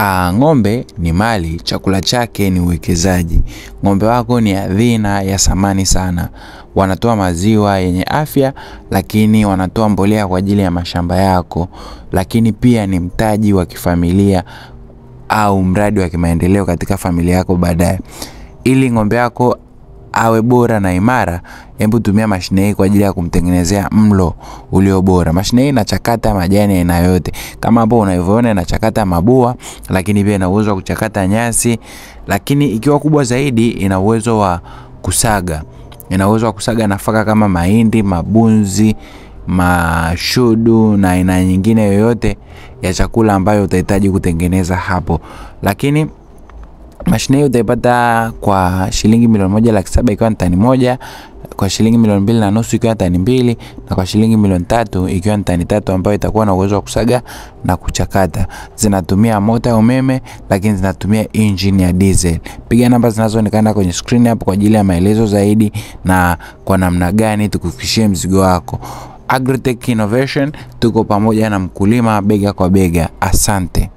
Ng'ombe ni mali, chakula chake ni uwekezaji. Ng'ombe wako ni hazina ya thamani sana. Wanatoa maziwa yenye afya, lakini wanatoa mbolea kwa ajili ya mashamba yako, lakini pia ni mtaji wa kifamilia au mradi wa kimaendeleo katika familia yako baadaye. Ili ng'ombe yako awe bora na imara, hebu tumia mashine hii kwa ajili ya kumtengenezea mlo ulio bora. Mashine hii inachakata majani aina yote. Kama hapo unavyoona inachakata mabua, lakini pia ina uwezo wa kuchakata nyasi, lakini ikiwa kubwa zaidi ina uwezo wa kusaga. Ina uwezo wa kusaga nafaka kama mahindi, mabunzi, mashudu na aina nyingine yoyote ya chakula ambayo utahitaji kutengeneza hapo. Lakini mashine hii utaipata kwa shilingi 1,700,000 ikiwa ni tani moja, kwa shilingi 2,500,000 ikiwa tani 2, na kwa shilingi 3,000,000 ikiwa ni tani 3, ambayo itakuwa na uwezo wa kusaga na kuchakata. Zinatumia mota ya umeme, lakini zinatumia engine ya diesel. Piga namba zinazoonekana kwenye screen hapo kwa ajili ya maelezo zaidi na kwa namna gani tukufikishie mzigo wako. Agritech Innovation, tuko pamoja na mkulima bega kwa bega. Asante.